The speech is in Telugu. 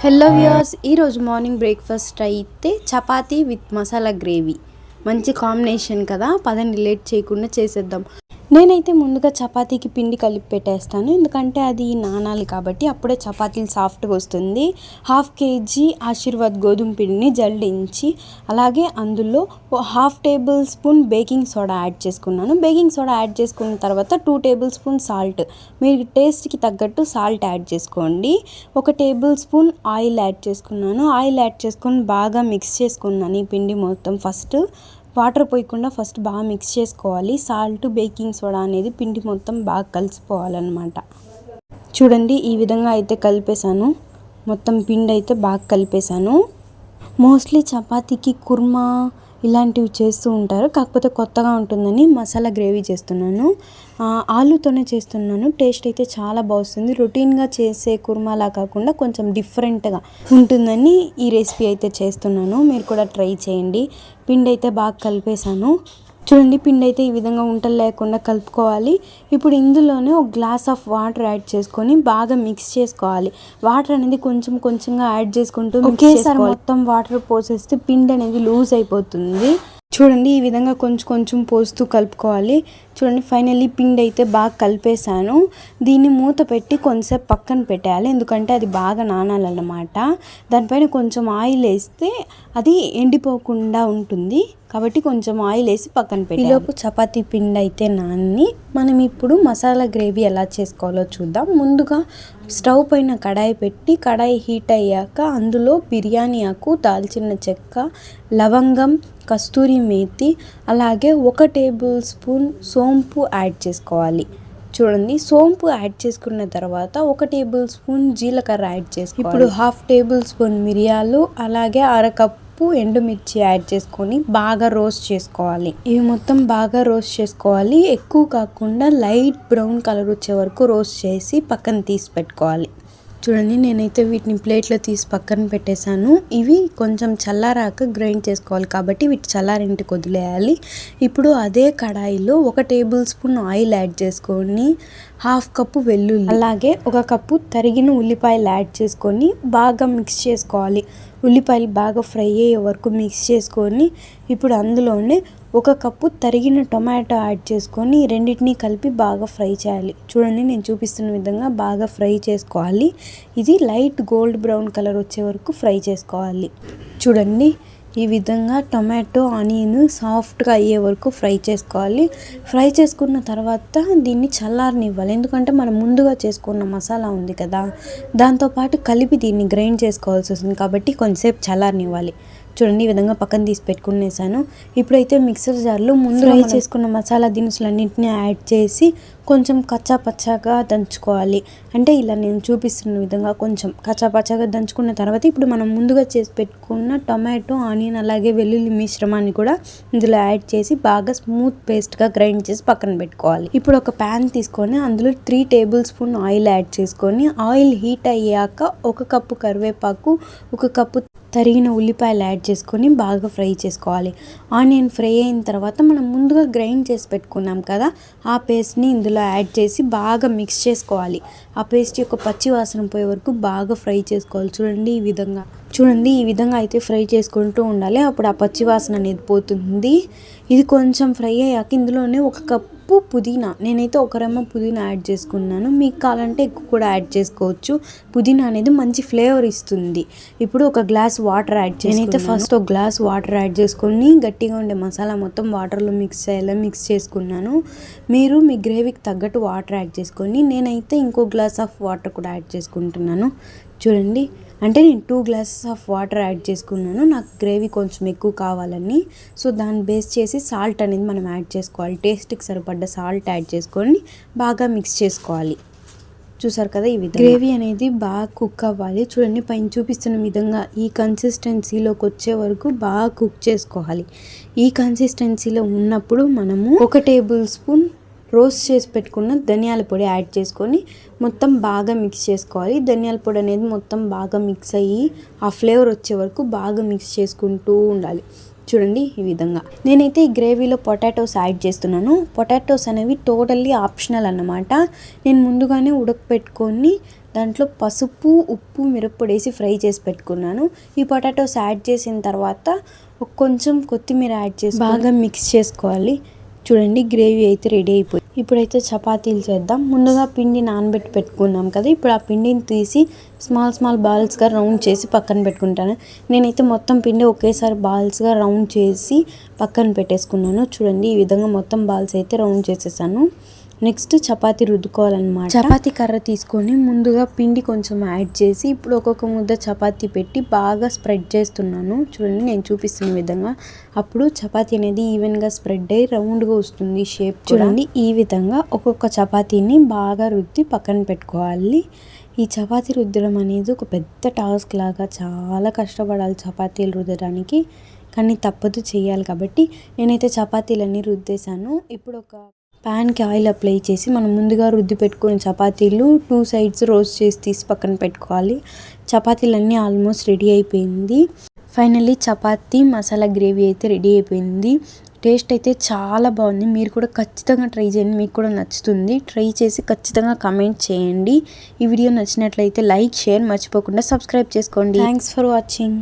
హలో వ్యూయర్స్, ఈరోజు మార్నింగ్ బ్రేక్ఫాస్ట్ అయితే చపాతీ విత్ మసాలా గ్రేవీ. మంచి కాంబినేషన్ కదా. పదండి లేట్ చేయకుండా చేసేద్దాం. నేనైతే ముందుగా చపాతీకి పిండి కలిపి పెట్టేస్తాను, ఎందుకంటే అది నానాలి కాబట్టి అప్పుడే చపాతీలు సాఫ్ట్గా వస్తుంది. 1/2 kg ఆశీర్వాద్ గోధుమ పిండిని జల్లించి అలాగే అందులో 1/2 table spoon baking soda add చేసుకున్నాను. బేకింగ్ సోడా యాడ్ చేసుకున్న తర్వాత 2 టేబుల్ స్పూన్ సాల్ట్, మీరు టేస్ట్కి తగ్గట్టు సాల్ట్ యాడ్ చేసుకోండి. 1 టేబుల్ స్పూన్ ఆయిల్ యాడ్ చేసుకున్నాను. ఆయిల్ యాడ్ చేసుకొని బాగా మిక్స్ చేసుకున్నాను ఈ పిండి మొత్తం. ఫస్ట్ వాటర్ పోయకుండా ఫస్ట్ బాగా మిక్స్ చేసుకోవాలి. సాల్ట్, బేకింగ్ సోడా అనేది పిండి మొత్తం బాగా కలిసిపోవాలన్నమాట. చూడండి, ఈ విధంగా అయితే కలిపేశాను. మొత్తం పిండి అయితే బాగా కలిపేశాను. మోస్ట్లీ చపాతీకి కుర్మా ఇలాంటివి చేస్తూ ఉంటారు, కాకపోతే కొత్తగా ఉంటుందని మసాలా గ్రేవీ చేస్తున్నాను. ఆలూతోనే చేస్తున్నాను. టేస్ట్ అయితే చాలా బాగుంది. రొటీన్గా చేసే కుర్మాలా కాకుండా కొంచెం డిఫరెంట్గా ఉంటుందని ఈ రెసిపీ అయితే చేస్తున్నాను. మీరు కూడా ట్రై చేయండి. పిండి అయితే బాగా కలిపేశాను. చూడండి, పిండి అయితే ఈ విధంగా ఉంటలు లేకుండా కలుపుకోవాలి. ఇప్పుడు ఇందులోనే ఒక గ్లాస్ ఆఫ్ వాటర్ యాడ్ చేసుకొని బాగా మిక్స్ చేసుకోవాలి. వాటర్ అనేది కొంచెం కొంచెంగా యాడ్ చేసుకుంటూ ఒకేసారి మొత్తం వాటర్ పోసేస్తే పిండి అనేది లూజ్ అయిపోతుంది. చూడండి, ఈ విధంగా కొంచెం కొంచెం పోస్తూ కలుపుకోవాలి. చూడండి, ఫైనల్లీ పిండి అయితే బాగా కలిపేశాను. దీన్ని మూత పెట్టి కొంచెంసేపు పక్కన పెట్టేయాలి, ఎందుకంటే అది బాగా నానాలన్నమాట. దానిపైన కొంచెం ఆయిల్ వేస్తే అది ఎండిపోకుండా ఉంటుంది, కాబట్టి కొంచెం ఆయిల్ వేసి పక్కన పెట్టి ఈలోపు చపాతీ పిండి అయితే నాని మనం ఇప్పుడు మసాలా గ్రేవీ ఎలా చేసుకోవాలో చూద్దాం. ముందుగా స్టవ్ పైన కడాయి పెట్టి కడాయి హీట్ అయ్యాక అందులో బిర్యానీ ఆకు, దాల్చిన చెక్క, లవంగం, కస్తూరి మేతి, అలాగే 1 టేబుల్ స్పూన్ సోంపు యాడ్ చేసుకోవాలి. చూడండి, సోంపు యాడ్ చేసుకున్న తర్వాత 1 టేబుల్ స్పూన్ జీలకర్ర యాడ్ చేసుకోవాలి. ఇప్పుడు 1/2 టేబుల్ స్పూన్ మిరియాలు, అలాగే 1/2 కప్పు ఎండుమిర్చి యాడ్ చేసుకొని బాగా రోస్ట్ చేసుకోవాలి. ఇవి మొత్తం బాగా రోస్ట్ చేసుకోవాలి. ఎక్కువ కాకుండా లైట్ బ్రౌన్ కలర్ వచ్చే వరకు రోస్ట్ చేసి పక్కన తీసి పెట్టుకోవాలి. చూడండి, నేనైతే వీటిని ప్లేట్లో తీసి పక్కన పెట్టేశాను. ఇవి కొంచెం చల్లారాక గ్రైండ్ చేసుకోవాలి కాబట్టి వీటి చల్లారింటికి వదిలేయాలి. ఇప్పుడు అదే కడాయిలో 1 టేబుల్ స్పూన్ ఆయిల్ యాడ్ చేసుకొని 1/2 కప్పు వెల్లుల్లి, అలాగే 1 కప్పు తరిగిన ఉల్లిపాయలు యాడ్ చేసుకొని బాగా మిక్స్ చేసుకోవాలి. ఉల్లిపాయలు బాగా ఫ్రై అయ్యే వరకు మిక్స్ చేసుకొని ఇప్పుడు అందులోనే 1 కప్పు తరిగిన టొమాటో యాడ్ చేసుకొని రెండింటినీ కలిపి బాగా ఫ్రై చేయాలి. చూడండి, నేను చూపిస్తున్న విధంగా బాగా ఫ్రై చేసుకోవాలి. ఇది లైట్ గోల్డ్ బ్రౌన్ కలర్ వచ్చే వరకు ఫ్రై చేసుకోవాలి. చూడండి, ఈ విధంగా టొమాటో, ఆనియన్ సాఫ్ట్గా అయ్యే వరకు ఫ్రై చేసుకోవాలి. ఫ్రై చేసుకున్న తర్వాత దీన్ని చల్లారనివ్వాలి, ఎందుకంటే మనం ముందుగా చేసుకున్న మసాలా ఉంది కదా, దాంతోపాటు కలిపి దీన్ని గ్రైండ్ చేసుకోవాల్సి వస్తుంది కాబట్టి కొంచెంసేపు చల్లారనివ్వాలి. చూడండి, ఈ విధంగా పక్కన తీసి పెట్టుకునేసాను. ఇప్పుడైతే మిక్సర్ జార్లో ముందు ఫ్రై చేసుకున్న మసాలా దినుసులన్నింటినీ యాడ్ చేసి కొంచెం కచ్చా పచ్చాగా దంచుకోవాలి. అంటే ఇలా నేను చూపిస్తున్న విధంగా కొంచెం కచ్చా పచ్చాగా దంచుకున్న తర్వాత ఇప్పుడు మనం ముందుగా చేసి పెట్టుకున్న టొమాటో, ఆనియన్ అలాగే వెల్లుల్లి మిశ్రమాన్ని కూడా ఇందులో యాడ్ చేసి బాగా స్మూత్ పేస్ట్గా గ్రైండ్ చేసి పక్కన పెట్టుకోవాలి. ఇప్పుడు ఒక ప్యాన్ తీసుకొని అందులో 3 టేబుల్ స్పూన్ ఆయిల్ యాడ్ చేసుకొని ఆయిల్ హీట్ అయ్యాక 1 కప్పు కరివేపాకు, 1 కప్పు తరిగిన ఉల్లిపాయలు యాడ్ చేసుకొని బాగా ఫ్రై చేసుకోవాలి. ఆనియన్ ఫ్రై అయిన తర్వాత మనం ముందుగా గ్రైండ్ చేసి పెట్టుకున్నాం కదా, ఆ పేస్ట్ని ఇందులో యాడ్ చేసి బాగా మిక్స్ చేసుకోవాలి. ఆ పేస్ట్ యొక్క పచ్చి వాసన పోయే వరకు బాగా ఫ్రై చేసుకోవాలి. చూడండి, ఈ విధంగా అయితే ఫ్రై చేసుకుంటూ ఉండాలి. అప్పుడు ఆ పచ్చి వాసన అనేది పోతుంది. ఇది కొంచెం ఫ్రై అయ్యాక ఇందులోనే 1 కప్పు పుదీనా, నేనైతే 1 రెమ్మ పుదీనా యాడ్ చేసుకున్నాను. మీకు కావాలంటే ఎక్కువ కూడా యాడ్ చేసుకోవచ్చు. పుదీనా అనేది మంచి ఫ్లేవర్ ఇస్తుంది. ఇప్పుడు 1 గ్లాస్ వాటర్ యాడ్ చేసి నేనైతే ఫస్ట్ 1 గ్లాస్ వాటర్ యాడ్ చేసుకొని గట్టిగా ఉండే మసాలా మొత్తం వాటర్లో మిక్స్ అయ్యేలా మిక్స్ చేసుకున్నాను. మీరు మీ గ్రేవీకి తగ్గట్టు వాటర్ యాడ్ చేసుకొని నేనైతే ఇంకో గ్లాస్ ఆఫ్ వాటర్ కూడా యాడ్ చేసుకుంటున్నాను. చూడండి, అంటే నేను 2 గ్లాసెస్ ఆఫ్ వాటర్ యాడ్ చేసుకున్నాను, నాకు గ్రేవీ కొంచెం ఎక్కువ కావాలని. సో దాన్ని బేస్ చేసి సాల్ట్ అనేది మనం యాడ్ చేసుకోవాలి. టేస్ట్కి సరిపడ్డ సాల్ట్ యాడ్ చేసుకొని బాగా మిక్స్ చేసుకోవాలి. చూసారు కదా, ఈ విధంగా గ్రేవీ అనేది బాగా కుక్ అవ్వాలి. చూడండి, పైన చూపిస్తున్న విధంగా ఈ కన్సిస్టెన్సీలోకి వచ్చే వరకు బాగా కుక్ చేసుకోవాలి. ఈ కన్సిస్టెన్సీలో ఉన్నప్పుడు మనము 1 టేబుల్ స్పూన్ రోస్ట్ చేసి పెట్టుకున్న ధనియాల పొడి యాడ్ చేసుకొని మొత్తం బాగా మిక్స్ చేసుకోవాలి. ధనియాల పొడి అనేది మొత్తం బాగా మిక్స్ అయ్యి ఆ ఫ్లేవర్ వచ్చే వరకు బాగా మిక్స్ చేసుకుంటూ ఉండాలి. చూడండి, ఈ విధంగా నేనైతే ఈ గ్రేవీలో పొటాటోస్ యాడ్ చేస్తున్నాను. పొటాటోస్ అనేవి టోటల్లీ ఆప్షనల్ అన్నమాట. నేను ముందుగానే ఉడకపెట్టుకొని దాంట్లో పసుపు, ఉప్పు, మిరప్పొడి వేసి ఫ్రై చేసి పెట్టుకున్నాను. ఈ పొటాటోస్ యాడ్ చేసిన తర్వాత కొంచెం కొత్తిమీర యాడ్ చేసి బాగా మిక్స్ చేసుకోవాలి. చూడండి, గ్రేవీ అయితే రెడీ అయిపోయింది. ఇప్పుడైతే చపాతీలు చేద్దాం. ముందుగా పిండి నానబెట్టి పెట్టుకున్నాం కదా, ఇప్పుడు ఆ పిండిని తీసి స్మాల్ బాల్స్గా రౌండ్ చేసి పక్కన పెట్టుకుంటాను. నేనైతే మొత్తం పిండి ఒకేసారి బాల్స్గా రౌండ్ చేసి పక్కన పెట్టేసుకున్నాను. చూడండి, ఈ విధంగా మొత్తం బాల్స్ అయితే రౌండ్ చేసేసాను. నెక్స్ట్ చపాతీ రుద్దుకోవాలన్నమాట. చపాతీ కర్ర తీసుకొని ముందుగా పిండి కొంచెం యాడ్ చేసి ఇప్పుడు ఒక్కొక్క ముద్ద చపాతీ పెట్టి బాగా స్ప్రెడ్ చేస్తున్నాను. చూడండి, నేను చూపిస్తున్న విధంగా. అప్పుడు చపాతీ అనేది ఈవెన్గా స్ప్రెడ్ అయ్యి రౌండ్గా వస్తుంది షేప్. చూడండి, ఈ విధంగా ఒక్కొక్క చపాతీని బాగా రుద్ది పక్కన పెట్టుకోవాలి. ఈ చపాతీ రుద్దడం అనేది ఒక పెద్ద టాస్క్ లాగా, చాలా కష్టపడాలి చపాతీలు రుద్దడానికి, కానీ తప్పదు, చేయాలి కాబట్టి. నేనైతే చపాతీలన్నీ రుద్దేశాను. ఇప్పుడు ఒక ప్యాన్కి ఆయిల్ అప్లై చేసి మనం ముందుగా రుద్ది పెట్టుకున్న చపాతీలు 2 సైడ్స్ రోస్ట్ చేసి తీసి పక్కన పెట్టుకోవాలి. చపాతీలన్నీ ఆల్మోస్ట్ రెడీ అయిపోయింది. ఫైనల్లీ చపాతీ మసాలా గ్రేవీ అయితే రెడీ అయిపోయింది. టేస్ట్ అయితే చాలా బాగుంది. మీరు కూడా ఖచ్చితంగా ట్రై చేయండి, మీకు కూడా నచ్చుతుంది. ట్రై చేసి ఖచ్చితంగా కమెంట్ చేయండి. ఈ వీడియో నచ్చినట్లయితే లైక్, షేర్ మర్చిపోకుండా సబ్స్క్రైబ్ చేసుకోండి. Thanks for watching.